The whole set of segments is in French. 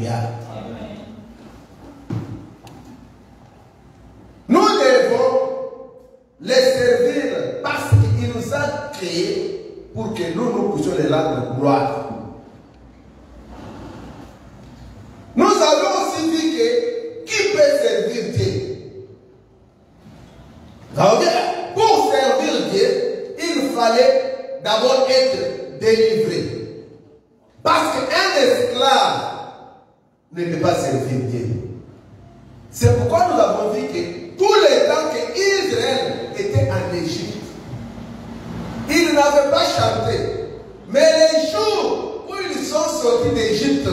Alléluia. Nous devons les servir parce qu'il nous a créés pour que nous puissions les rendre gloire. Nous avons aussi dit que qui peut servir Dieu? Pour servir Dieu, il fallait d'abord être délivré. Parce qu'un esclave ne peut pas servir Dieu. C'est pourquoi nous avons dit que tous les temps qu'Israël était en Égypte, ils n'avaient pas chanté. Mais les jours où ils sont sortis d'Égypte,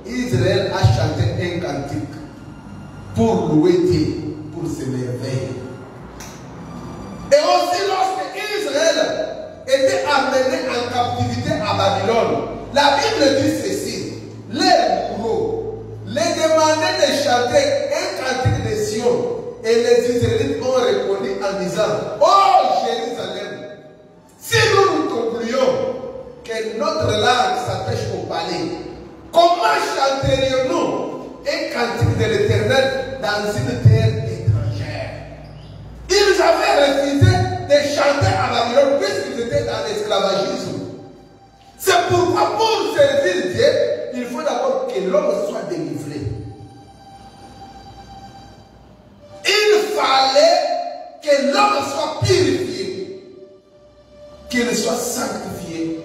Israël a chanté un cantique pour louer Dieu, pour s'émerveiller. Et aussi lorsque Israël était amené en captivité à Babylone, la Bible dit ceci: les bourreaux les demandaient de chanter un cantique de Sion, et les Israélites ont répondu en disant: oh Jérusalem, si nous concluons que notre langue s'attache au palais, comment chanterions-nous un cantique de l'Éternel dans une terre étrangère? Ils avaient refusé de chanter à Babylone puisqu'ils étaient dans l'esclavagisme. C'est pourquoi pour servir Dieu, il faut d'abord que l'homme soit délivré. Il fallait que l'homme soit purifié, qu'il soit sanctifié.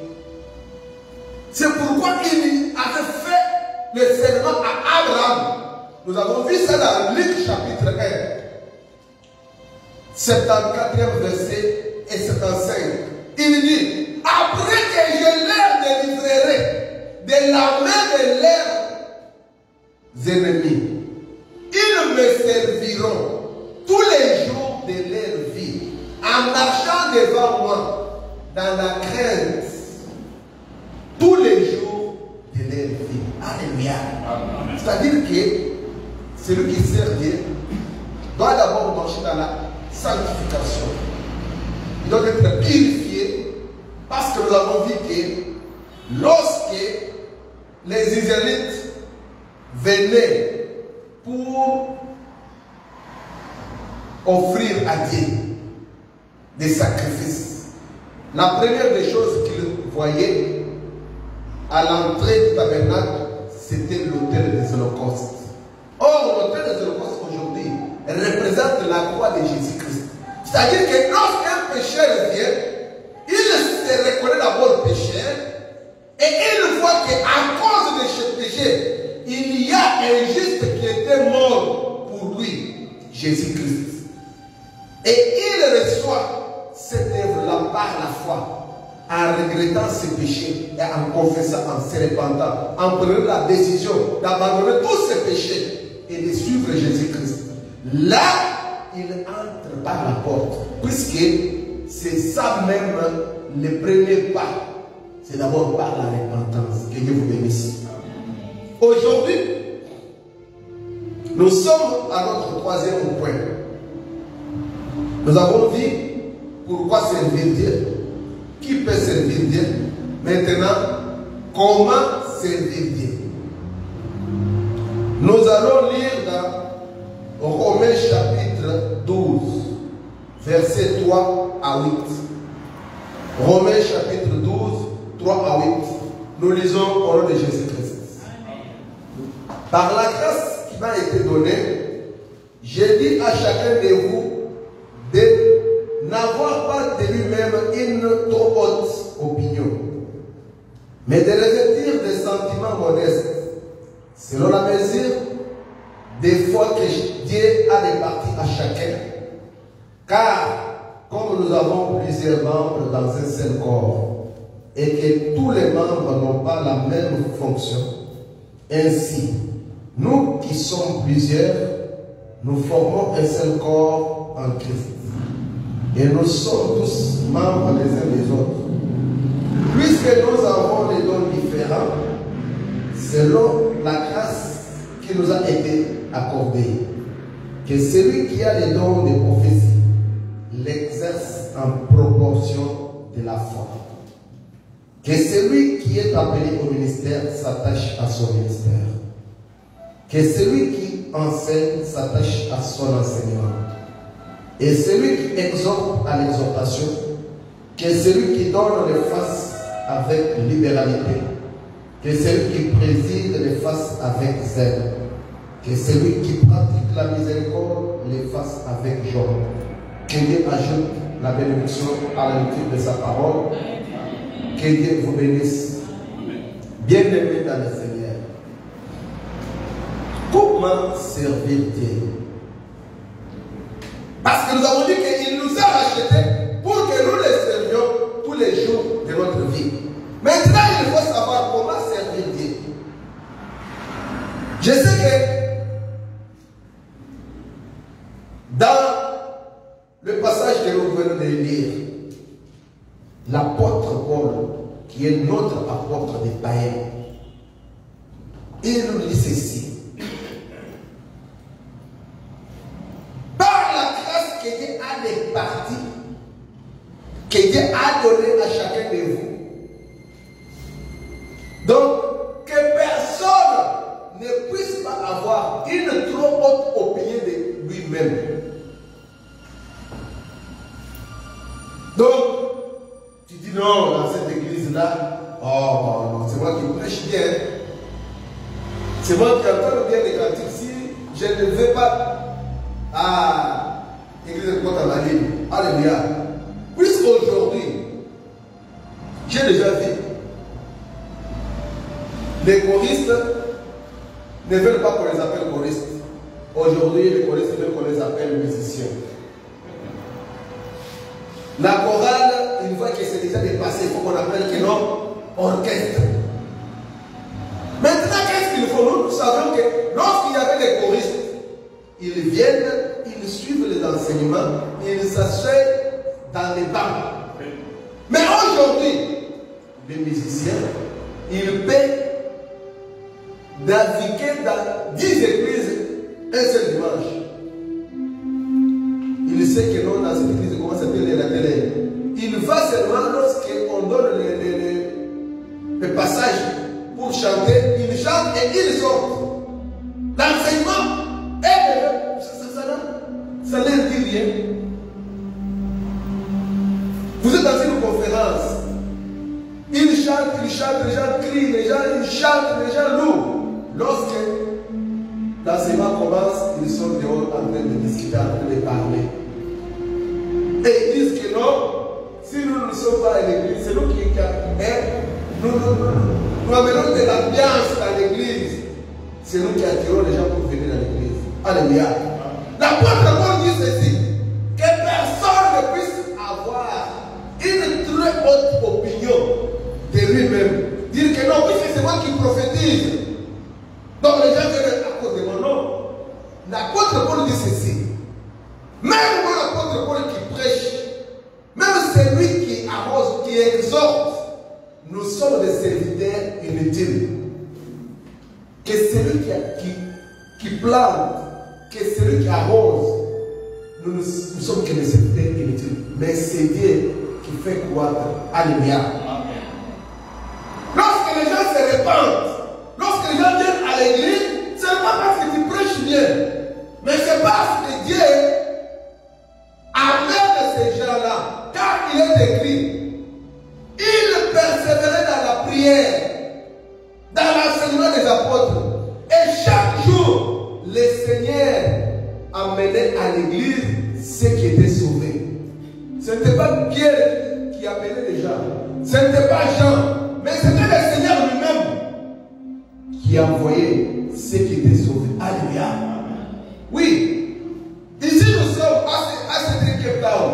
C'est pourquoi il avait fait le serment à Abraham. Nous avons vu ça dans Luc chapitre 1, 74e verset et 75. Il dit: après que je leur délivrerai de la main de leurs ennemis, ils me serviront tous les jours de leur vie, en marchant devant moi dans la crainte tous les jours de leur vie. Alléluia. C'est-à-dire que celui qui sert Dieu doit d'abord marcher dans la sanctification. Il doit être purifié, parce que nous avons vu que lorsque les Israélites venaient pour offrir à Dieu des sacrifices, la première des choses qu'ils voyaient à l'entrée du tabernacle, c'était l'autel des holocaustes. Or, l'autel des holocaustes aujourd'hui représente la croix de Jésus-Christ. C'est-à-dire que lorsqu'un pécheur vient, il se reconnaît d'abord pécheur et il voit qu'à cause de ce péché, il y a un juste qui était mort pour lui, Jésus-Christ. Et il reçoit cette œuvre-là par la foi, en regrettant ses péchés et en confessant, en se repentant, en prenant la décision d'abandonner tous ses péchés et de suivre Jésus-Christ. Là, il entre par la porte, puisque c'est ça même le premier pas. C'est d'abord par la repentance. Que Dieu vous bénisse. Aujourd'hui, nous sommes à notre troisième point. Nous avons dit pourquoi servir Dieu, qui peut servir Dieu. Maintenant, comment servir Dieu. Nous allons lire dans Romains chapitre 12, versets 3 à 8. Romains chapitre 12, 3 à 8. Nous lisons au nom de Jésus-Christ. Par la grâce qui m'a été donnée, j'ai dit à chacun de vous de n'avoir pas de lui-même une trop haute opinion, mais de revêtir des sentiments modestes, selon la mesure des fois que Dieu a réparti à chacun. Car, comme nous avons plusieurs membres dans un seul corps, et que tous les membres n'ont pas la même fonction, ainsi, nous qui sommes plusieurs, nous formons un seul corps en Christ. Et nous sommes tous membres les uns des autres. Puisque nous avons des dons différents, selon la grâce qui nous a été accordée, que celui qui a les dons de prophétie l'exerce en proportion de la foi. Que celui qui est appelé au ministère s'attache à son ministère. que celui qui enseigne s'attache à son enseignement. Et celui qui exhorte à l'exhortation, que celui qui donne les fasse avec libéralité, que celui qui préside les fasse avec zèle, que celui qui pratique la miséricorde les fasse avec joie. Que Dieu ajoute la bénédiction à la lecture de sa parole. Que Dieu vous bénisse. Bien-aimés dans le Seigneur. Comment servir Dieu? Parce que nous avons dit qu'il nous a rachetés pour que nous les servions tous les jours de notre vie. Maintenant, il faut savoir comment servir Dieu. Je sais que dans le passage que nous venons de lire, l'apôtre Paul, qui est notre apôtre des païens, il nous dit ceci. Par la grâce que Dieu a départie, que Dieu a donné à chacun de vous. Donc, que personne ne puisse pas avoir une trop haute opinion de lui-même. Donc, tu dis non, dans cette église-là, oh non, c'est moi qui prêche bien. C'est moi qui entends bien les cantiques. Si je ne vais pas à l'église de Côte-à-Marie, alléluia. Puisqu'aujourd'hui, j'ai déjà vu, les choristes ne veulent pas qu'on les appelle choristes. Aujourd'hui, les choristes veulent qu'on les appelle musiciens. La chorale, une fois que c'est déjà dépassé, il faut qu'on appelle que non, orchestre. Maintenant, qu'est-ce qu'il faut? Nous savons que lorsqu'il y avait les choristes, ils viennent, ils suivent les enseignements, ils s'assoient dans les bancs. Mais aujourd'hui, les musiciens, ils paient naviguer dans 10 églises un seul dimanche. Il sait que non, dans cette église, comment s'appelle la télé. Il va seulement lorsqu'on donne les passages pour chanter, il chante et il sort. L'enseignement, ça ne leur dit rien. Vous êtes dans une conférence, ils chantent, les gens crient, les gens ils chantent, les gens louent. Lorsque l'enseignement commence, ils sont dehors en train de discuter, en train de parler. Et ils disent que non, si nous ne sommes pas à l'église, c'est nous qui nous amenons de l'ambiance dans l'église. C'est nous qui attirons les gens pour venir dans l'église. Alléluia. L'apôtre Paul dit ceci, que personne ne puisse avoir une très haute opinion de lui-même. Dire que non, puisque c'est moi qui prophétise. Donc les gens viennent à cause de mon nom. L'apôtre Paul dit ceci. Même moi, l'apôtre Paul qui prêche, même celui qui arrose, qui exhorte, nous sommes des serviteurs inutiles. Que celui qui plante, que celui qui arrose, nous sommes que des serviteurs inutiles. Mais c'est Dieu qui fait croître. Alléluia. Lorsque les gens se répandent, lorsque les gens viennent à l'église, ce n'est pas parce que tu prêches bien, mais c'est parce que Dieu amène ces gens-là, car il est écrit, il persévérait dans la prière, dans l'enseignement des apôtres, et chaque jour, le Seigneur amenait à l'église ceux qui étaient sauvés. Ce n'était pas Pierre qui amenait les gens, ce n'était pas Jean, mais c'était le Seigneur lui-même qui envoyait ceux qui étaient sauvés. Alléluia. Oui. Ici nous sommes à cette Cape Town.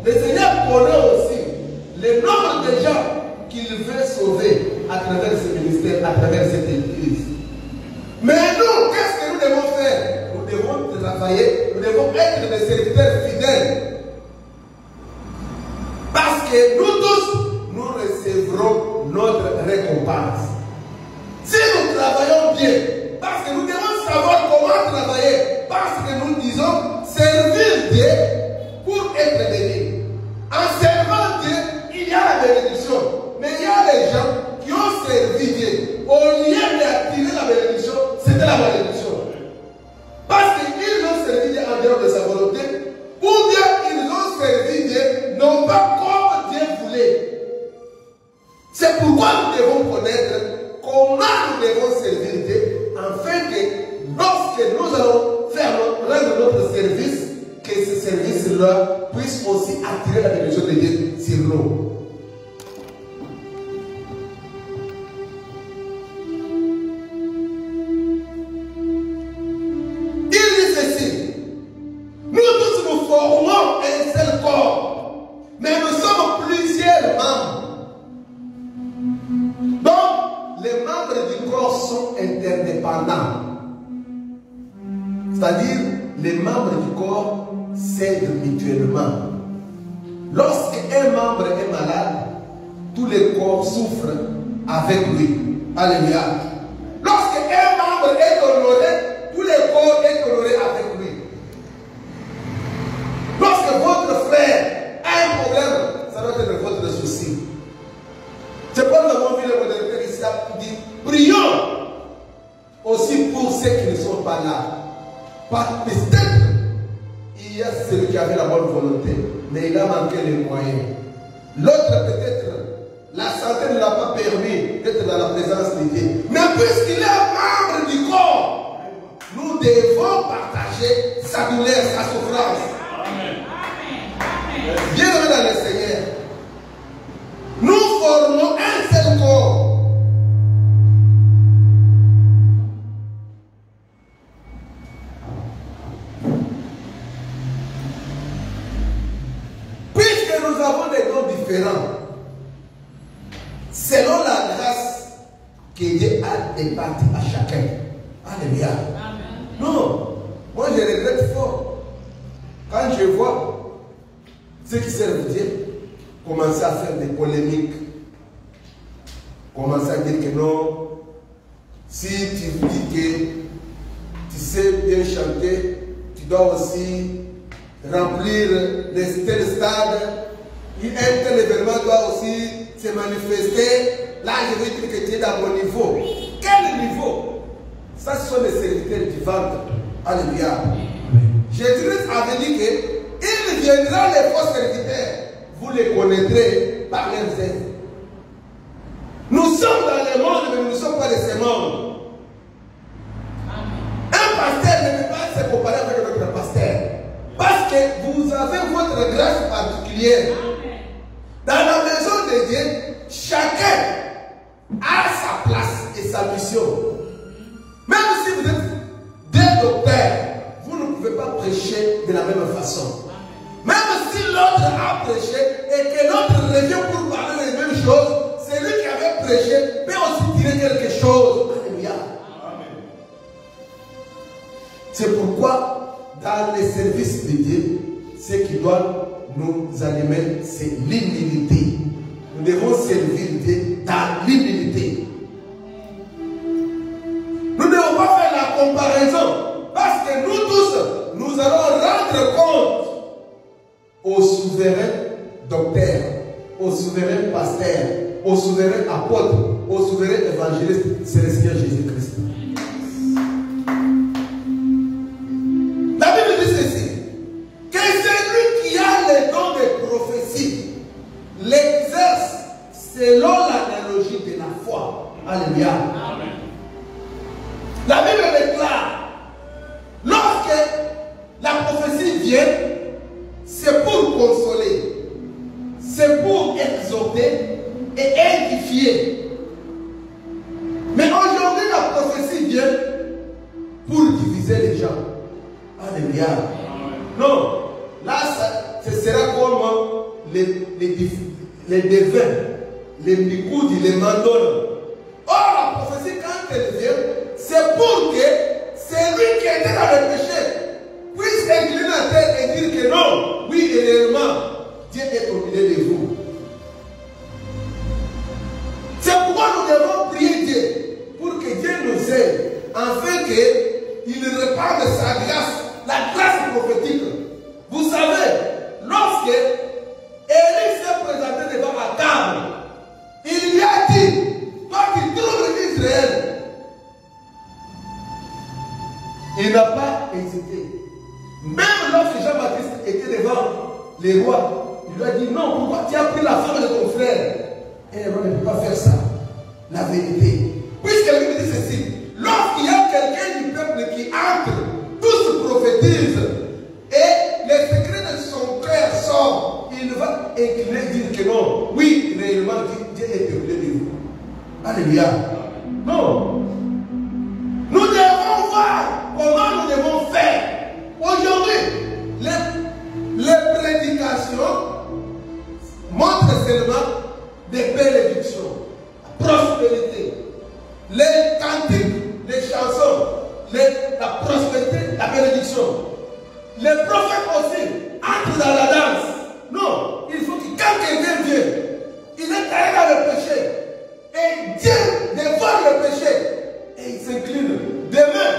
Le Seigneur connaît aussi le nombre de gens qu'il veut sauver à travers ce ministère, à travers cette église. Mais nous, qu'est-ce que nous devons faire? Nous devons travailler, nous devons être des serviteurs fidèles. Parce que nous tous, nous recevrons notre récompense. Si nous travaillons bien, parce que nous devons savoir comment travailler, parce que nous disons servir Dieu pour être béni. En servant Dieu, il y a la bénédiction. Mais il y a des gens qui ont servi Dieu. Au lieu d'attirer la bénédiction, c'était la malédiction. dépendants. C'est-à-dire, les membres du corps s'aident mutuellement. Lorsqu'un membre est malade, tous les corps souffrent avec lui. Alléluia. Lorsqu'un membre est honoré, tous les corps sont honorés avec lui. Lorsque votre frère a un problème, ça doit être votre souci. C'est pour nous avons vu le modérateur ici qui dit, prions aussi pour ceux qui ne sont pas là. Peut-être il y a celui qui avait la bonne volonté, mais il a manqué les moyens. L'autre peut-être, la santé ne l'a pas permis d'être dans la présence de Dieu. Mais puisqu'il est membre du corps, nous devons partager sa douleur, sa souffrance. Bienvenue dans le Seigneur. Nous formons un seul corps. Puisque nous avons des dons différents, selon la grâce que Dieu a départie à chacun. Alléluia. Non, moi je regrette fort quand je vois ceux qui servent Dieu commencer à faire des polémiques, commencer à dire que non, si tu dis que tu sais bien chanter, tu dois aussi remplir les tels stades, un tel événement doit aussi se manifester. Là, je veux dire que tu es dans mon niveau. Quel niveau? Ça, ce sont les serviteurs du ventre. Alléluia. Jésus avait dit que il viendra les faux serviteurs. Vous les connaîtrez par leurs œuvres. Nous sommes dans le monde, mais nous ne sommes pas de ce monde. Un pasteur ne peut pas se comparer avec notre pasteur. Parce que vous avez votre grâce particulière. Dans la maison de Dieu, chacun a sa place et sa mission. Même si vous êtes des docteurs, vous ne pouvez pas prêcher de la même façon. Même si l'autre a prêché et que l'autre revient pour parler les mêmes choses, celui qui avait prêché peut aussi tirer quelque chose. Alléluia. C'est pourquoi, dans les services de Dieu, ce qui doit nous animer, c'est l'humilité. Nous devons servir Dieu dans l'humilité. Nous ne devons pas faire la comparaison, parce que nous tous, nous allons rendre compte au souverain docteur, au souverain pasteur, au souverain apôtre, au souverain évangéliste, c'est le Seigneur Jésus-Christ. La Bible dit ceci, que celui qui a les dons de prophétie l'exerce selon l'analogie de la foi. Alléluia. La Bible déclare, lorsque la prophétie vient, c'est pour consoler, c'est pour exhorter et édifier. Mais aujourd'hui, la prophétie vient pour diviser les gens. Alléluia. Non, là, ce sera comme les devins, les bikoudi, les mandoles. Or, la prophétie, quand elle vient, c'est pour que celui qui était dans le péché puisse incliner la tête et dire que non, oui, réellement, Dieu est au milieu de vous. C'est pourquoi nous devons prier Dieu, pour que Dieu nous aide, afin qu'il répande sa grâce, la grâce prophétique. Vous savez, lorsque Élie s'est présenté devant Akab, il lui a dit, toi qui trouves Israël, il n'a pas hésité. Même lorsque Jean-Baptiste était devant les rois, il lui a dit non, pourquoi tu as pris la femme de ton frère? Et le roi ne peut pas faire ça. La vérité. Puisque la Bible dit ceci, lorsqu'il y a quelqu'un du peuple qui entre, tous prophétisent, et les secrets de son cœur sortent, il va incliner dire que non, oui, réellement, Dieu est au milieu de vous. Alléluia. Non. Nous devons voir comment nous devons faire. Aujourd'hui, les prédications montrent seulement des bénédictions, prospérité. Les cantiques, les chansons tradition. Les prophètes aussi entrent dans la danse. Non, il faut que quand quelqu'un vient, il est allé dans le péché. Et Dieu dévoile le péché. Et il s'incline. Demain,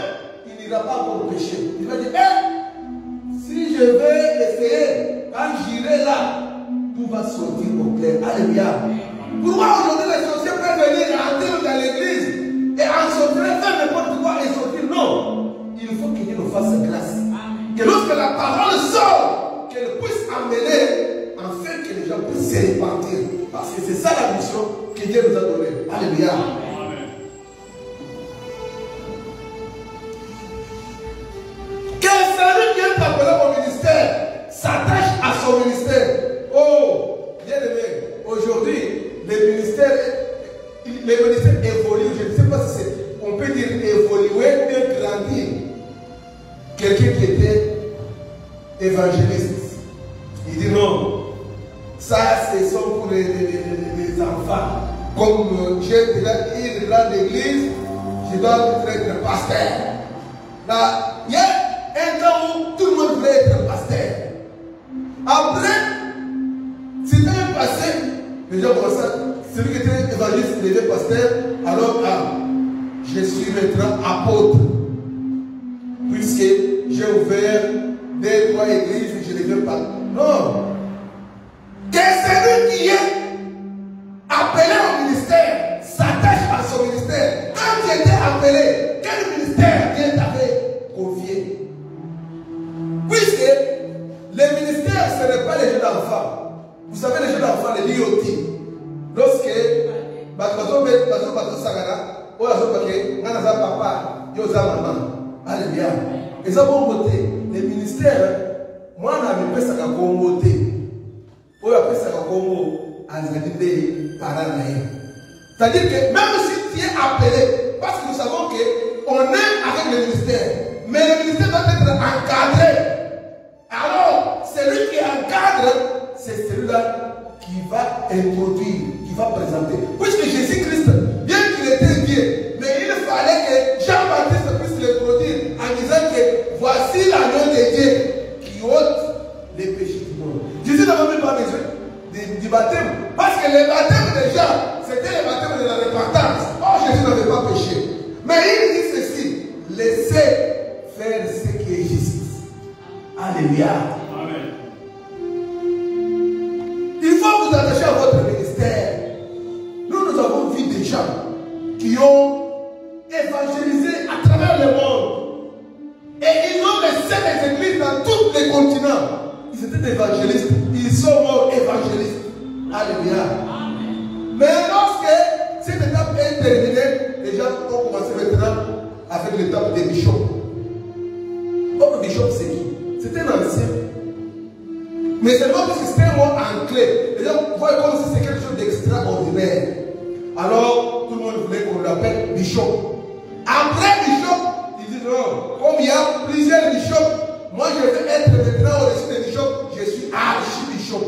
il n'ira pas encore pécher. Il va dire, si je vais essayer, quand j'irai là, tout va sortir au clair. Alléluia. Pourquoi aujourd'hui les sorciers peuvent venir et entrer dans l'église et en sortir, faire n'importe quoi et sortir? Non. Il faut que Dieu nous fasse grâce. Que lorsque la parole sort, qu'elle puisse amener afin que les gens puissent se repentir. Parce que c'est ça la mission que Dieu nous a donnée. Alléluia. Que celui qui est appelé au ministère s'attache à son ministère. Oh, bien aimé, aujourd'hui, les ministères évoluent. Je ne sais pas si on peut dire évoluer, mais grandir. Quelqu'un qui était évangéliste, il dit non, ça ce sont pour les enfants. Comme j'ai déjà dit dans l'église, je dois être pasteur. Là, il y a un temps où tout le monde voulait être pasteur. Après, c'était un passé, les gens commençaient, celui qui était évangéliste, il était pasteur, alors je suis maintenant apôtre. Puisque j'ai ouvert 2-3 églises et je ne deviens pas. Non. Que celui qui est appelé au ministère s'attache à son ministère. Quand tu étais appelé, quel ministère Dieu t'avait confié? Puisque les ministères, ce n'est pas les jeux d'enfants. Vous savez, les jeux d'enfants, les l'IoT. Lorsque alléluia. Et ça, bon côté, les ministères, moi, on a mis ça comme côté. On a mis ça comme c'est-à-dire que même si tu es appelé, parce que nous savons qu'on est avec le ministère, mais le ministère doit être encadré. Alors, celui qui encadre, c'est celui-là qui va introduire, qui va présenter. Puisque Jésus-Christ, bien qu'il était Dieu, mais il fallait que Jean-Baptiste puisse le produire en disant que voici l'agneau de Dieu qui ôte les péchés du monde. Jésus n'avait même pas besoin du baptême. Parce que le baptême de Jean, c'était le baptême de la repentance. Or, Jésus n'avait pas péché. Mais il dit ceci, laissez faire ce qui est justice. Alléluia. Amen. Il faut vous attacher à votre ministère. Nous avons vu des gens qui ont évangélisé à travers le monde. Et ils ont laissé les églises dans tous les continents. Ils étaient évangélistes. Ils sont morts évangélistes. Alléluia. Mais lorsque cette étape est terminée, les gens ont commencé maintenant avec l'étape des bishops. Comme bishop, c'est qui? C'est un ancien. Mais seulement parce que c'était un mot anglais. Les gens voient comme si c'est quelque chose d'extraordinaire. Alors, tout le monde voulait qu'on l'appelle bishop. Après bishop, ils disent non, comme il y a plusieurs bishops, moi je vais être maintenant au-dessus des bishops, je suis archibishop.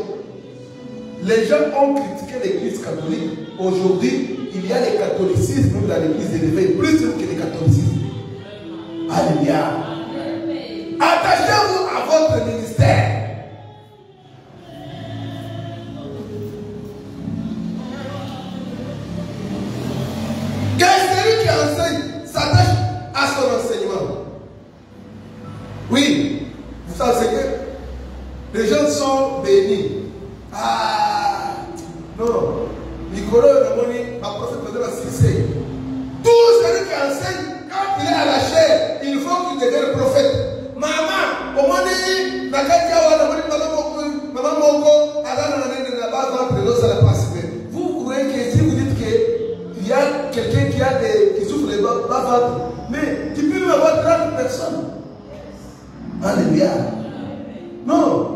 Les gens ont critiqué l'église catholique. Aujourd'hui, il y a les catholicismes dans l'église élevée, plus que les catholicismes. Alléluia. Attachez-vous à votre ministère. Que celui qui enseigne s'attache à son enseignement. Oui, vous savez que les gens sont bénis. Ah, non. Nicolas, ma prophète me donne la succès. Tout celui qui enseigne, quand il est à la chair, il faut qu'il devienne prophète. Maman, au moins, vous croyez que si vous dites qu'il y a quelqu'un qui souffre les bas-ventres, mais tu peux même avoir 30 personnes. Alléluia. Non.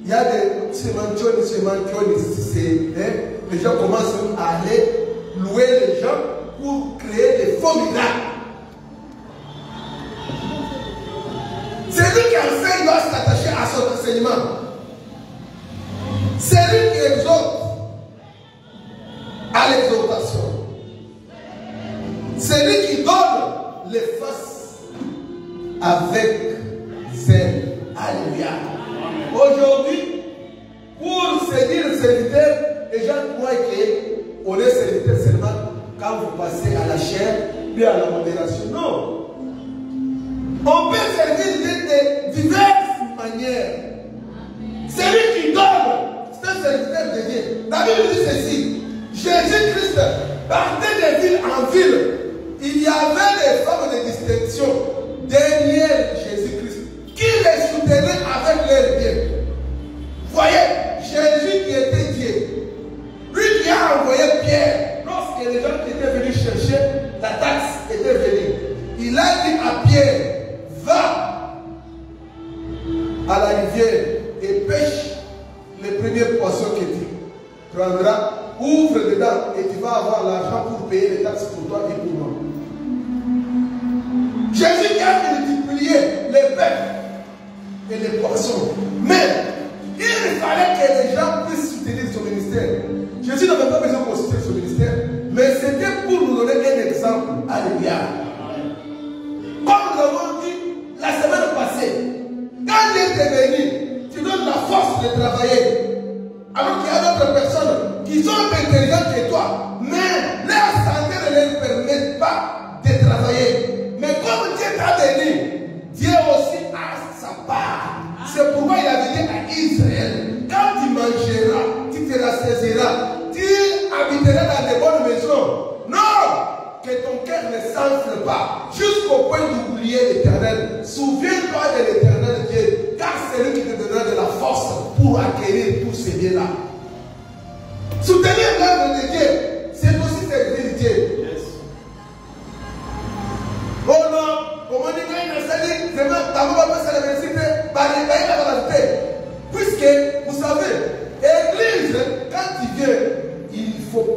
Il y a des sémantions, les gens commencent à aller louer les gens pour créer des faux miracles. Celui qui enseigne doit s'attacher à son enseignement. Celui qui exhorte à l'exhortation. Celui qui donne les faces avec Alléluia. Aujourd'hui, pour se dire serviteur, les gens croient qu'on est serviteur seulement quand vous passez à la chair, puis à la modération. Non. On peut servir de diverses manières. Celui qui donne, c'est un serviteur de Dieu. La Bible dit ceci. Jésus-Christ partait de ville en ville. Il y avait des femmes de distinction derrière Jésus-Christ qui les soutenaient avec leurs biens. Voyez, Jésus qui était Dieu, lui qui a envoyé Pierre, lorsque les gens qui étaient venus chercher, la taxe était venue. Il a dit à Pierre, va à la rivière et pêche les premiers poissons que tu prendras, ouvre dedans et tu vas avoir l'argent pour payer les taxes pour toi et pour moi. Jésus qui a multiplié les bêtes et les poissons. Mais il fallait que les gens puissent soutenir son ministère. Jésus n'avait pas besoin de soutenir son ministère, mais c'était pour nous donner un exemple. Alléluia. Comme nous l'avons dit la semaine passée, quand Dieu t'est venu, tu donnes la force de travailler. Alors qu'il y a d'autres personnes qui sont intelligentes que toi, mais leur santé ne leur permet pas de travailler. Mais comme Dieu t'a béni, Dieu aussi a sa part. C'est pourquoi il avait dit à Israël, quand tu mangeras, tu te rassasiras, tu habiteras dans de bonnes maisons. Non, que ton cœur ne s'enfle pas, jusqu'au point d'oublier l'Éternel. Souviens-toi de l'Éternel Dieu, car c'est lui qui te donnera de la force pour acquérir tous ces biens-là. Soutenir l'œuvre de Dieu, c'est aussi servir Dieu. Yes. Oh non, comment dire qu'il a sali, c'est même, d'abord on va passer à la vérité, par les bails à la vérité. Puisque, vous savez, l'église, quand il vient, il faut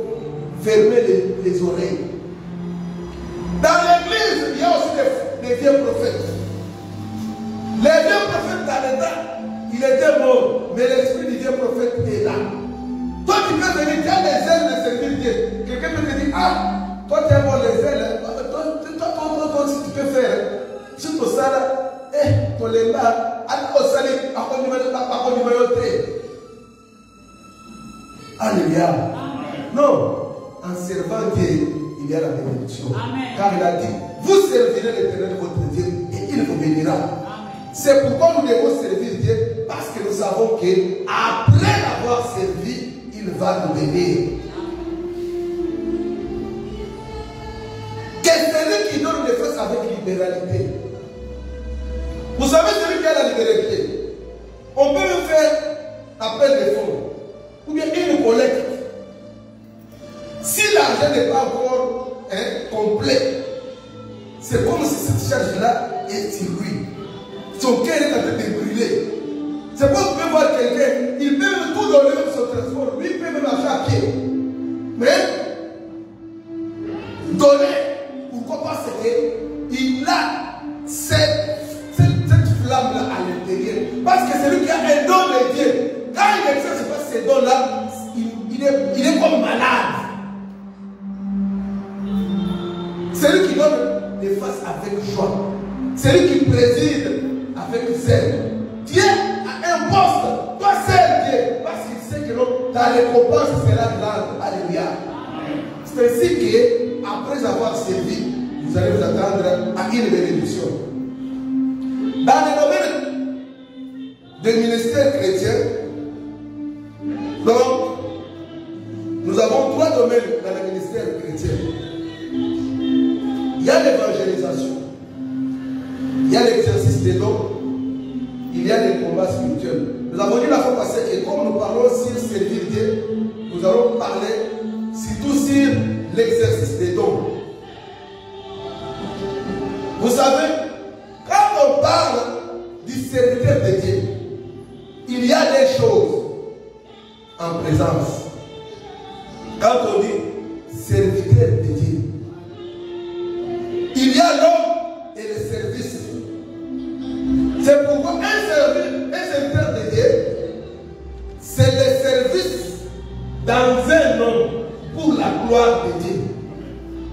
fermer les oreilles. Dans l'église, il y a aussi des vieux prophètes. Les vieux prophètes dans le temps, il était mort, mais l'esprit du vieux prophète est là. Toi, tu peux venir, tu as les ailes de servir Dieu. Quelqu'un peut te dire, ah, toi, tu as bon les ailes. Toi, si tu peux faire, si tu as ça, tu es là, alléluia. Non, en servant Dieu, il y a la bénédiction. Car il a dit, vous servirez l'Éternel votre Dieu et il vous bénira. C'est pourquoi nous devons servir Dieu, parce que nous savons qu'après l'avoir servi, il va nous bénir. Que celui qui donne le fasse avec libéralité. Vous savez celui qui a la libéralité, on peut même faire appel de fonds, ou bien une collecte. Si l'argent n'est pas encore complet, c'est comme si cette charge-là est sur lui. Son cœur est en train de brûler. C'est pourquoi vous pouvez voir quelqu'un, il peut même tout donner même son transport, lui il peut même marcher à pied. Mais donner, pourquoi pas c'est qu'il a cette flamme-là à l'intérieur. Parce que c'est lui qui a un don de Dieu. Quand il exerce pas ces dons-là, il est comme malade. C'est lui qui donne des faces avec joie. C'est lui qui préside avec zèle. Dieu a un poste. Toi, c'est Dieu. Parce qu'il sait que ta récompense sera grande. Alléluia. C'est ainsi qu'après avoir servi, vous allez vous attendre à une bénédiction. Dans le domaine du ministère chrétien, donc, nous avons trois domaines dans le ministère chrétien. Il y a l'évangélisation, il y a l'exercice des dons, il y a les combats spirituels. Nous avons dit la fois passée que comme nous parlons sur servir Dieu, nous allons parler surtout sur l'exercice des dons. Vous savez, quand on parle du serviteur de Dieu, il y a des choses en présence. Quand on dit serviteur de Dieu, il y a l'homme et le service. C'est pourquoi un serviteur de Dieu, c'est le service dans un homme pour la gloire de Dieu.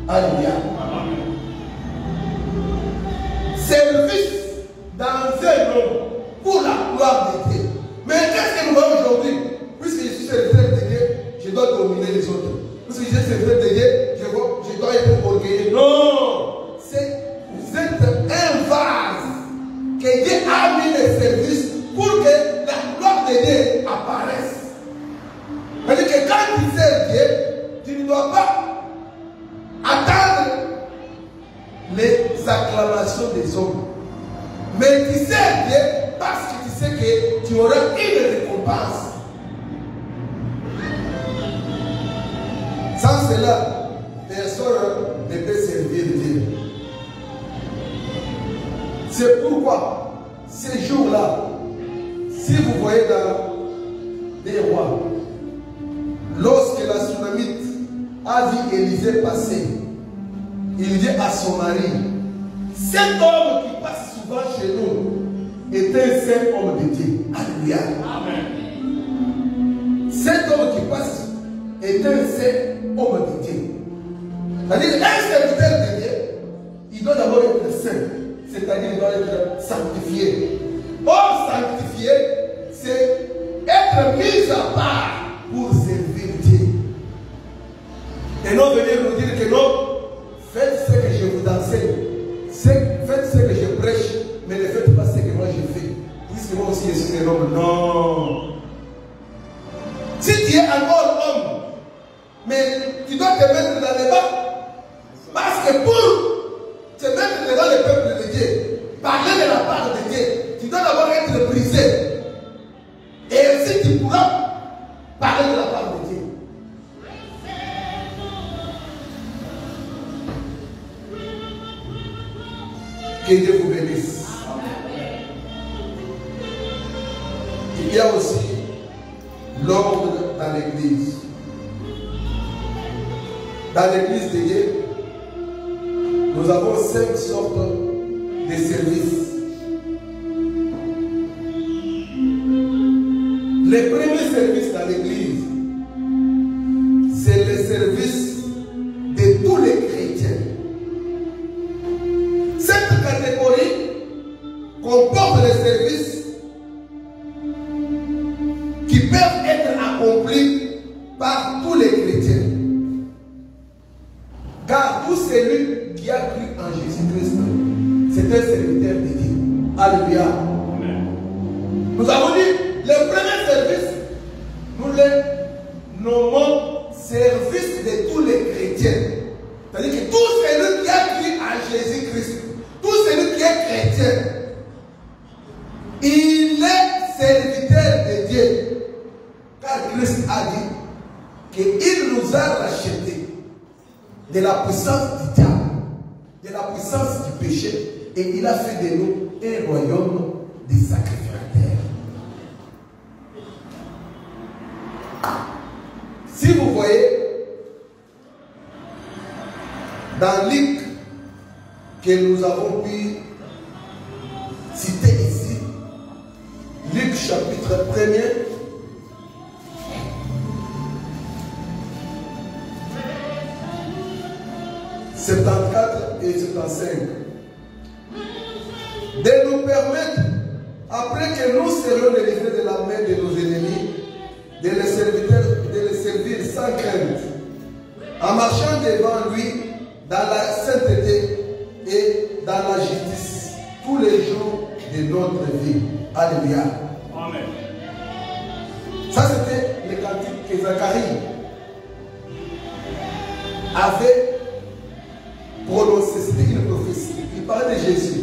Alléluia. les acclamations des hommes. Mais tu sais Dieu parce que tu sais que tu auras une récompense. Sans cela, personne ne peut servir Dieu. C'est pourquoi, ces jours-là, si vous voyez dans les rois, lorsque la Sunamite a vu Élisée passer, il dit à son mari, cet homme qui passe souvent chez nous est un saint homme de Dieu. Alléluia. Amen. Cet homme qui passe est un saint homme de Dieu. C'est-à-dire, un serviteur de Dieu, il doit d'abord être saint. C'est-à-dire, il doit être sanctifié. Or, sanctifié, c'est être mis à part pour servir Dieu. Et non venir nous dire que non, faites ce que je vous enseigne, faites ce que je prêche, mais ne faites pas ce que moi je fais. Puisque moi aussi je suis un homme. Non. Si tu es encore homme, mais tu dois te mettre dans les bas, parce que pour te mettre devant le peuple de Dieu, parler de la part de Dieu, tu dois d'abord être brisé. Et ainsi tu pourras parler de la part de Dieu. Que Dieu vous bénisse. Il y a aussi l'ordre dans l'église. Dans l'église de Dieu, nous avons 5 sortes de services. Le premier service dans l'église, c'est le service de tous les chrétiens. Cette catégorie comporte les services qui peuvent être accomplis par tous les chrétiens. Car tout celui qui a cru en Jésus-Christ, c'est un serviteur de Dieu. Alléluia. Amen. Nous avons dit, le premier service, nous le nommons service de tous les chrétiens. C'est-à-dire que tout celui qui a cru en Jésus-Christ, tout celui qui est chrétien, il est serviteur de Dieu. Car Christ a dit qu'il nous a rachetés de la puissance du diable, de la puissance du péché, et il a fait de nous un royaume de sacrificateurs. Si vous voyez dans Luc que nous avons pu citer ici, Luc chapitre 1er, « 74 et 75. De nous permettre, après que nous serions délivrés de la main de nos ennemis, de les servir sans crainte, en marchant devant lui dans la sainteté et dans la justice tous les jours de notre vie. » Alléluia. Amen. Ça, c'était le cantique que Zacharie avait prononcé. C'était une prophétie. Il parlait de Jésus.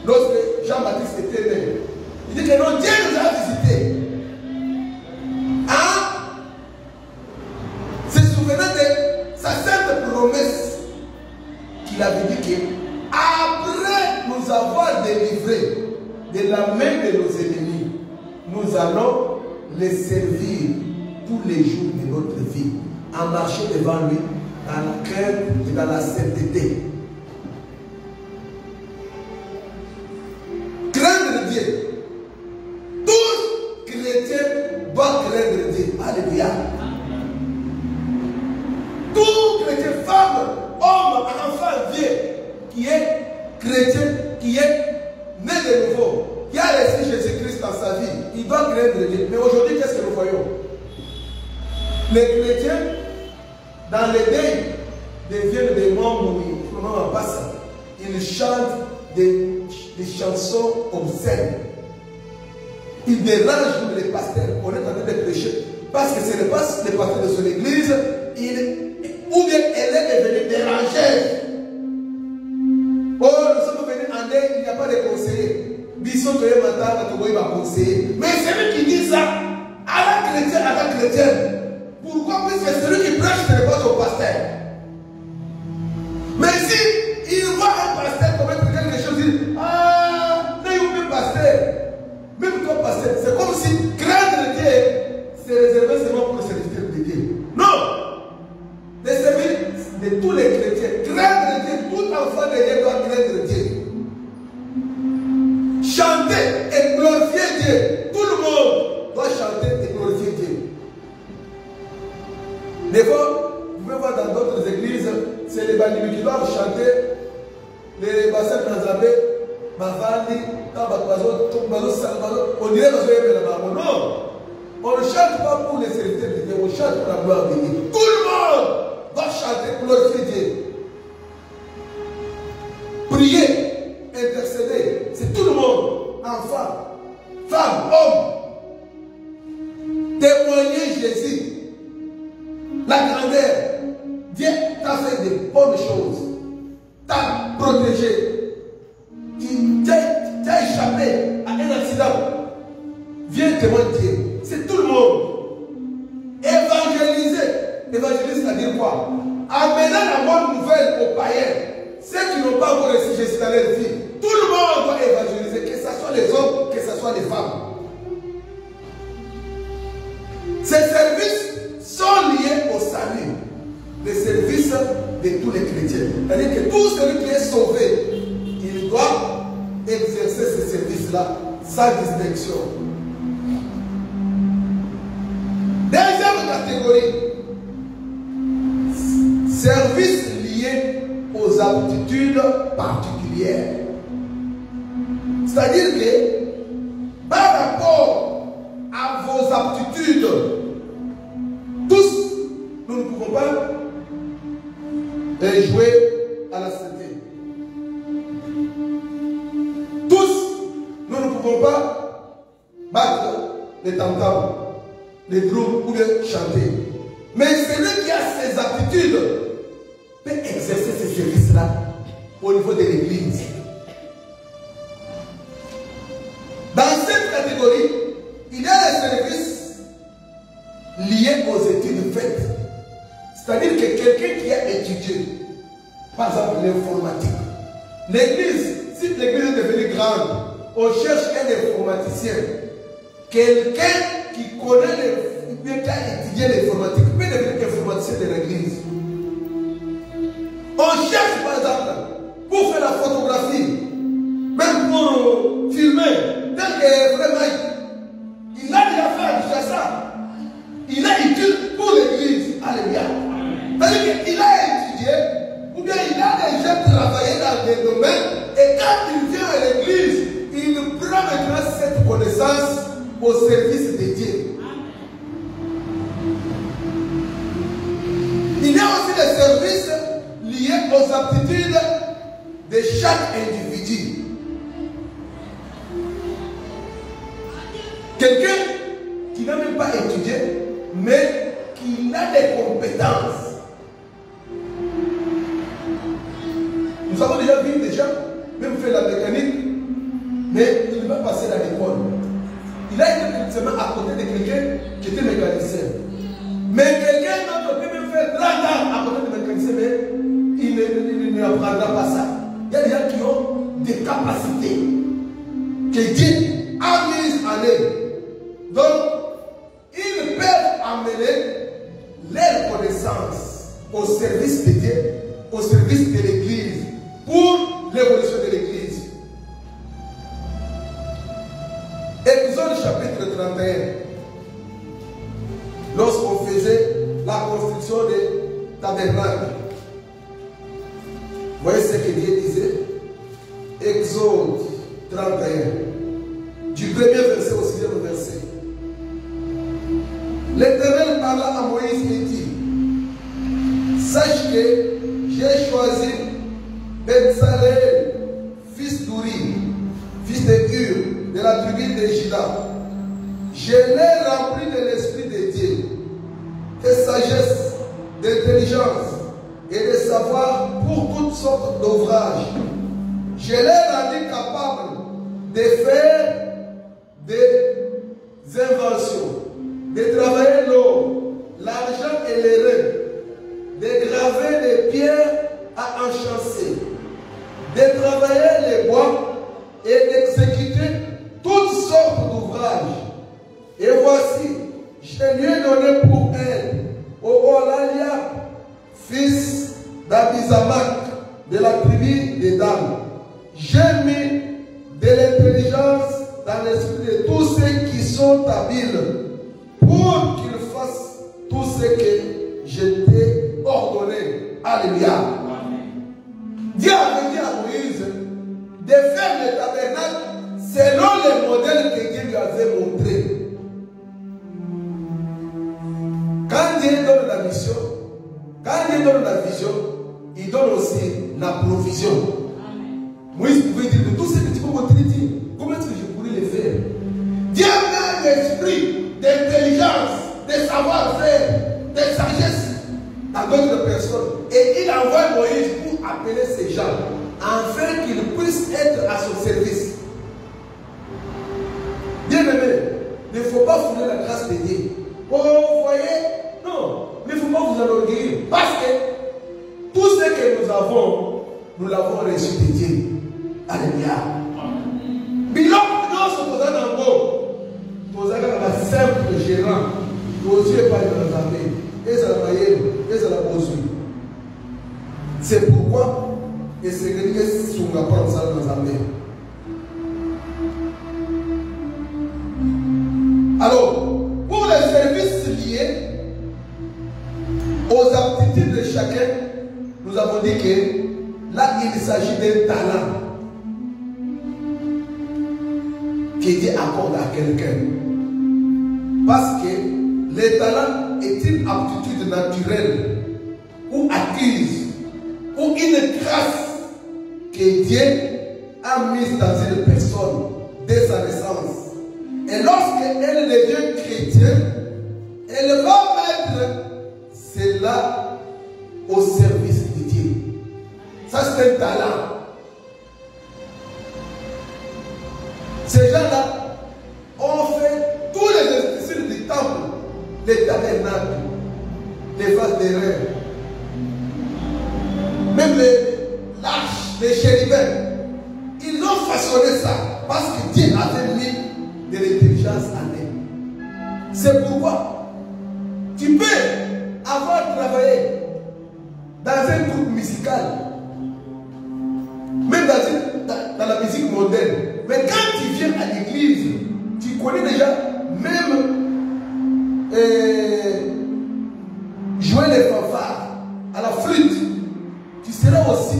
Lorsque Jean-Baptiste était né, il dit que non, Dieu nous a visités. Se souvenez de sa sainte promesse qu'il avait dit que après nous avoir délivrés de la main de nos ennemis, nous allons les servir tous les jours de notre vie en marchant devant lui dans la crainte et dans la sainteté. Craindre Dieu. Tous chrétiens doivent craindre Dieu. Alléluia. Tout chrétien, femme, homme, enfant, vieux, qui est chrétien, qui est né de nouveau, qui a reçu Jésus-Christ dans sa vie, il doit craindre Dieu. Mais aujourd'hui, qu'est-ce que nous voyons? Les chrétiens, dans les deuils, deviennent des membres, ils chantent des chansons obscènes. Ils dérangent les pasteurs. On est en train de prêcher. Parce que ce n'est pas le pasteur de son église, ou bien elle est devenue dérangeuse. sont que maintenant, tu vas conseiller. Mais celui qui dit ça, à la chrétienne, pourquoi? Parce que c'est celui qui prêche ce n'est pas au pasteur. Mais si il voit un pasteur commettre quelque chose, il dit, ah, n'est pas pasteur. Même toi, pasteur, c'est comme si craindre Dieu, c'est réservé seulement pour le serviteur de Dieu. Non! Les services de tous les chrétiens, craindre Dieu, tout enfant de Dieu doit craindre Dieu. Chanter et glorifier Dieu. Tout le monde doit chanter et glorifier Dieu. Des fois, vous pouvez voir dans d'autres églises, c'est les bandiers qui doivent chanter les bassins Nazabé, Mavandi, on dirait que non, on ne chante pas pour les serviteurs de Dieu, on chante pour la gloire de Dieu. Tout le monde doit chanter pour glorifier Dieu. Prier, intercéder, c'est tout le monde, enfants, femmes, hommes. Témoigner Jésus, la grandeur. Dieu t'a fait de bonnes choses, t'a protégé. Tu as échappé à un accident. Viens témoigner Dieu. C'est tout le monde. Évangéliser. Évangéliser, c'est-à-dire quoi? Amener la bonne nouvelle aux païens. Ceux qui n'ont pas encore reçu Jésus dans leur vie. Tout le monde doit évangéliser, que ce soit les hommes, que ce soit les femmes. Ces services sont liés au salut. Les services de tous les chrétiens. C'est-à-dire que tout celui qui est sauvé, il doit exercer ces services-là sans distinction. Deuxième catégorie, services liés aux aptitudes particulières. C'est-à-dire que par rapport à vos aptitudes, tous, nous ne pouvons pas jouer à la santé. Tous, nous ne pouvons pas battre les tam-tams, les drums ou les chanter. Mais celui qui a ses aptitudes peut exercer ces services-là au niveau de l'église. Dans cette catégorie, il y a les services liés aux études faites. C'est-à-dire que quelqu'un qui a étudié, par exemple l'informatique, l'église, si l'église est devenue grande, on cherche un informaticien, quelqu'un qui connaît, qui a étudié l'informatique, peut devenir informaticien de l'église. On cherche par exemple, pour faire la photographie, même pour filmer, tel que vraiment, il a déjà fait ça. Il a étudié pour l'église. Alléluia. C'est-à-dire qu'il a étudié, ou bien il a déjà travaillé dans des domaines, et quand il vient à l'église, il prend maintenant cette connaissance au service de Dieu. Il y a aussi des services liés aux aptitudes de chaque individu. Quelqu'un qui n'a même pas étudié, mais qui a des compétences. Nous avons déjà vu des gens, même fait la mécanique, mais il va passer à l'école. Il a été seulement à côté de quelqu'un qui était mécanicien. Mais quelqu'un d'autre peut même faire 30 ans à côté de mécanicien, mais il n'apprendra pas ça. Il y a des gens qui ont des capacités que Dieu a mises en eux. Donc, ils peuvent amener leur connaissance au service de Dieu, au service de l'Église, pour l'évolution de l'Église. Exode chapitre 31. Lorsqu'on faisait la construction des tabernacles, vous voyez ce que Dieu disait? Exode 31, du premier verset au 6e verset. L'Éternel parla à Moïse et dit: sache que j'ai choisi Bezalel, fils d'Uri, fils de Hur, de la tribu de Juda. Je l'ai rempli de l'Esprit de Dieu, de sagesse, d'intelligence et de savoir pour toutes sortes d'ouvrages. Je l'ai rendu capable de faire des inventions, de travailler l'or, l'argent et les reins, de graver des pierres à enchâsser, de travailler les bois et d'exécuter toutes sortes d'ouvrages. Et voici, je lui ai donné pour elle, au Olalia, fils d'Abisamak, de la tribu des dames. J'ai mis de l'intelligence dans l'esprit de tous ceux qui sont habiles pour qu'ils fassent tout ce que je t'ai ordonné. Alléluia. Dieu avait dit à Moïse de faire le tabernacle selon le modèle que Dieu lui avait montré. Quand Dieu donne la mission, quand Dieu donne la vision, il donne aussi la provision. Moïse pouvait dire que tout ce que tu peux montrer, comment est-ce que je pourrais le faire? Dieu a un esprit d'intelligence, de savoir-faire, de sagesse à d'autres personnes. Et il envoie Moïse pour appeler ces gens, afin qu'ils puissent être à son service. Bien aimé, il ne faut pas fouler la grâce de Dieu. Oh, vous voyez? Non, il ne faut pas vous enorgueillir. Parce que tout ce que nous avons, nous l'avons reçu de Dieu. Alléluia. Bilan, nous sommes posés dans le beau. Posés dans la simple gérant. Vos yeux pas dans la armée. Et ça la maille, et ça la pose. C'est pourquoi, et c'est que nous sommes pas dans la armée. Alors, pour les services liés aux aptitudes de chacun, nous avons dit que là, il s'agit d'un talent que Dieu accorde à quelqu'un. Parce que le talent est une aptitude naturelle ou acquise ou une grâce que Dieu a mise dans une personne dès sa naissance. Et lorsqu'elle devient chrétienne, elle va mettre cela au service de Dieu. Ça, c'est un talent. Ces gens-là ont fait tous les institutions du temple, les tabernacles, les vases de reins, même les l'arche, les chérubins. Ils ont façonné ça parce que Dieu avait mis de l'intelligence en eux. C'est pourquoi tu peux avoir travaillé dans un groupe musical, même dans la musique moderne. Mais quand tu viens à l'église, tu connais déjà même jouer les fanfares à la flûte. Tu seras aussi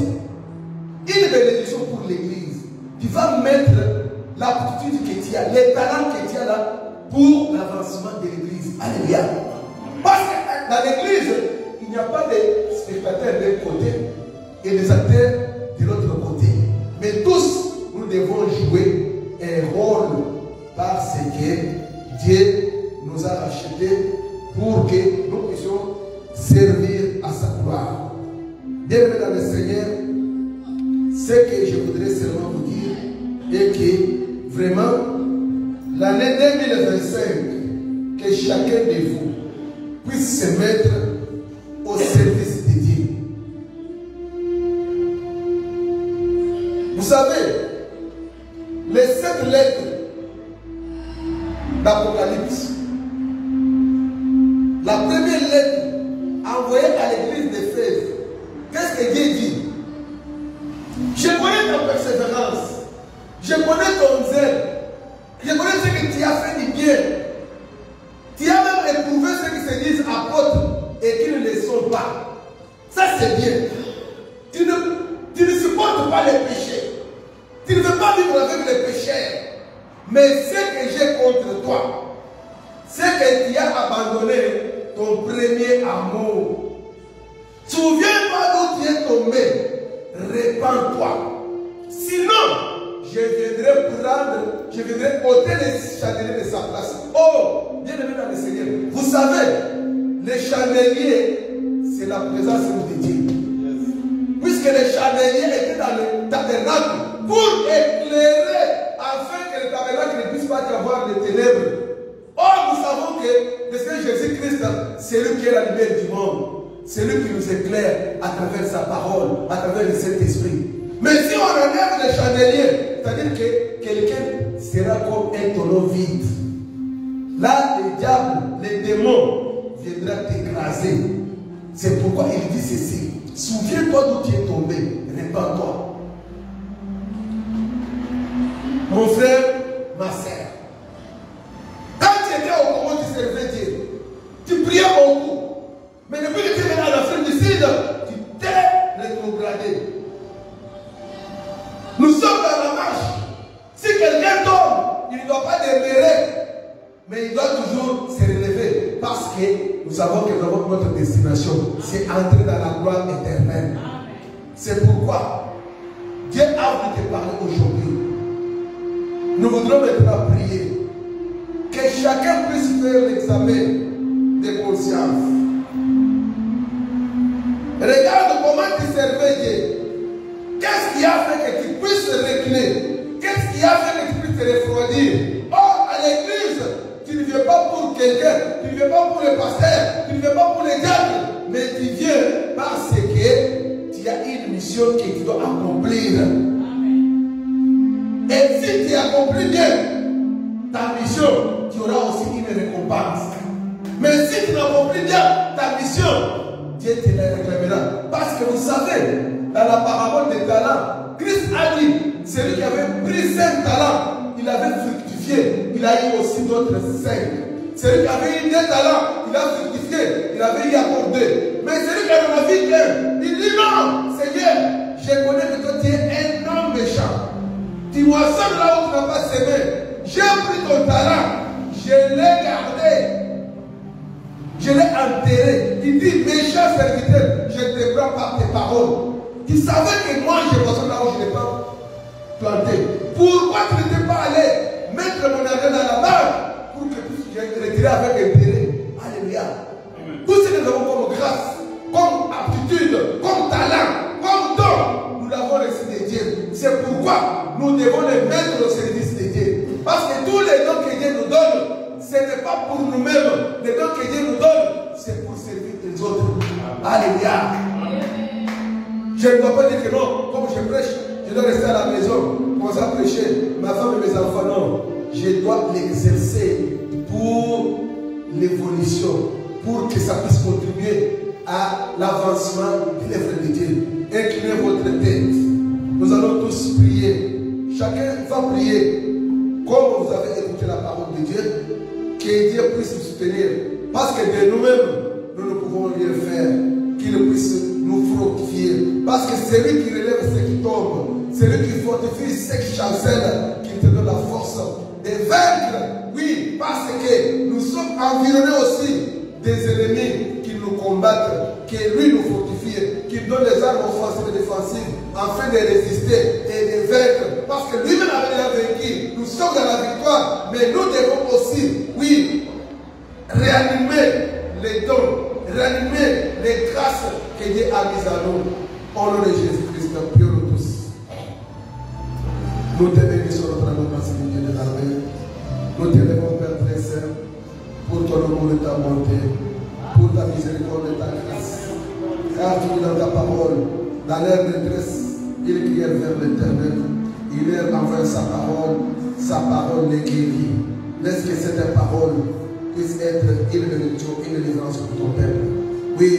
une bénédiction pour l'église. Tu vas mettre l'aptitude que tu as, les talents que tu as là pour l'avancement de l'église. Alléluia. Parce que dans l'église, il n'y a pas de spectateurs d'un côté et des acteurs de l'autre côté. Mais tous, nous devons jouer un rôle parce que Dieu nous a rachetés pour que nous puissions servir à sa gloire. Bienvenue dans le Seigneur. Ce que je voudrais seulement vous dire est que vraiment, l'année 2025, que chacun de vous puisse se mettre au service de Dieu. Vous savez, les 7 lettres d'Apocalypse, la première lettre envoyée à l'église d'Éphèse, qu'est-ce que Dieu dit? Je connais ta persévérance, je connais ton zèle, je connais ce que tu as fait du bien. Tu as même éprouvé ceux qui se disent apôtres et qui ne le sont pas. Ça c'est bien. Tu ne supportes pas les péchés. Tu ne veux pas vivre avec les pécheurs. Mais ce que j'ai contre toi, c'est que tu as abandonné ton premier amour. Souviens-toi d'où tu es tombé. Répands-toi. Sinon, je viendrai ôter les chandeliers de sa place. Oh, bien aimé dans le Seigneur. Vous savez, les chandeliers, c'est la présence de Dieu. Puisque les chandeliers étaient dans le tabernacle pour éclairer à afin que le tabernacle ne puisse pas avoir les ténèbres. Or, nous savons que le Seigneur Jésus-Christ, c'est lui qui est la lumière du monde. C'est lui qui nous éclaire à travers sa parole, à travers le Saint-Esprit. Mais si on enlève les chandeliers, c'est-à-dire que quelqu'un sera comme un tonneau vide. Là, les diables, les démons viendront t'écraser. C'est pourquoi il dit ceci. Souviens-toi d'où tu es tombé. Répands-toi. Mon frère, ma sœur. Quand tu étais au Congo, tu servais Dieu. Tu priais beaucoup. Mais depuis que tu es venu à l'Afrique du Sud, tu t'es rétrogradé. Nous sommes dans la marche. Si quelqu'un tombe, il ne doit pas demeurer. Mais il doit toujours se relever. Parce que nous savons que notre destination, c'est entrer dans la gloire éternelle. C'est pourquoi Dieu a voulu te parler aujourd'hui. Nous voudrons maintenant prier. Que chacun puisse faire l'examen de conscience. Regarde comment tu servais Dieu. Qu'est-ce qui a fait que tu puisses reculer? Qu'est-ce qui a fait que tu puisses te refroidir? Or, à l'église, tu ne viens pas pour quelqu'un, tu ne viens pas pour le pasteur, tu ne viens pas pour les diables, mais tu viens parce que tu as une mission que tu dois accomplir. Et si tu accomplis bien ta mission, tu auras aussi une récompense. Mais si tu n'accomplis bien ta mission, Dieu te la réclamera. Parce que vous savez, dans la parabole des talents, Christ a dit, celui qui avait pris 5 talents, il avait fructifié, il a eu aussi d'autres 5. Celui qui avait eu 2 talents, il a fructifié, il avait eu encore 2. Mais celui qui en avait qu'un, il dit non, Seigneur, je connais que toi tu es un homme méchant. Tu moissonnes là où tu n'as pas semé. J'ai pris ton talent, je l'ai gardé. Je l'ai enterré. Il dit, méchant serviteur, je ne te prends pas tes paroles. Tu savais que moi, j'ai besoin là où je n'ai pas planté. Pourquoi tu n'étais pas allé mettre mon argent dans la banque pour que je retire avec intérêt? Alléluia. Tout ce que nous avons comme grâce, comme aptitude, comme talent, comme don, nous l'avons reçu de Dieu. C'est pourquoi nous devons les mettre au service de Dieu. Parce que tous les dons que Dieu nous donne, ce n'est pas pour nous-mêmes. Les dons que Dieu nous donne, c'est pour servir les autres. Alléluia. Je ne dois pas dire que non, comme je prêche, je dois rester à la maison, commencer à prêcher, ma femme et mes enfants, non. Je dois l'exercer pour l'évolution, pour que ça puisse contribuer à l'avancement de l'œuvre de Dieu. Inclinez votre tête. Nous allons tous prier. Chacun va prier. Comme vous avez écouté la parole de Dieu, que Dieu puisse nous soutenir. Parce que de nous-mêmes, nous ne pouvons rien faire. Qu'il puisse nous fructifier. Parce que c'est lui qui relève ceux qui tombent. C'est lui qui fortifie ceux qui chancellent, qui te donne la force de vaincre. Oui, parce que nous sommes environnés aussi des ennemis qui nous combattent, qui lui nous fortifie, qui donne les armes offensives et défensives afin de résister et de vaincre. Parce que lui-même avait déjà vaincu. Nous sommes dans la victoire, mais nous devons aussi, oui, réanimer les dons, réanimer les grâces que Dieu a mises à nous. Au nom de Jésus-Christ, prions-nous tous. Nous te bénissons notre amour, Dieu de l'armée. Nous te levons, Père très saint, pour ton amour et ta bonté, pour ta miséricorde et ta grâce. Car tu dis dans ta parole, dans leur détresse, ils crièrent vers l'Éternel. Il leur envoie sa parole les guérit. Laisse que cette parole puisse être une bénédiction, une délivrance pour ton peuple. Oui,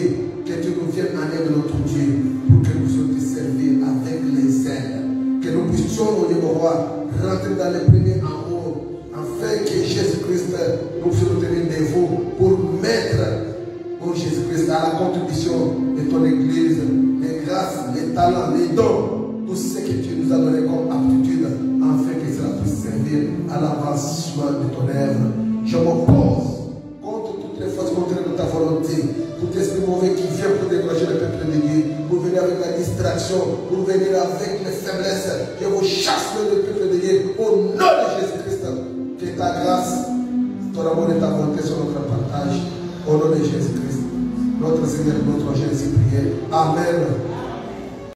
que tu nous viennes en aide, notre Dieu, pour que nous puissions te servir avec les ailes. Que nous puissions, au niveau roi, rentrer dans les premiers en haut, afin que Jésus-Christ nous puisse nous tenir dévot pour mettre, oh Jésus-Christ, à la contribution de ton Église, les grâces, les talents, les dons, tout ce que tu nous as donné comme aptitude, afin que cela puisse servir à l'avancement de ton œuvre. Je m'oppose contre toutes les forces contraires de ta volonté, tout esprit mauvais qui vient pour décourager le peuple de Dieu, pour venir avec la distraction, pour venir avec les faiblesses. Je vous chasse le peuple de Dieu au nom de Jésus-Christ. Que ta grâce, ton amour et ta volonté sur notre partage, au nom de Jésus-Christ. Notre Seigneur, notre Jésus, prier. Amen.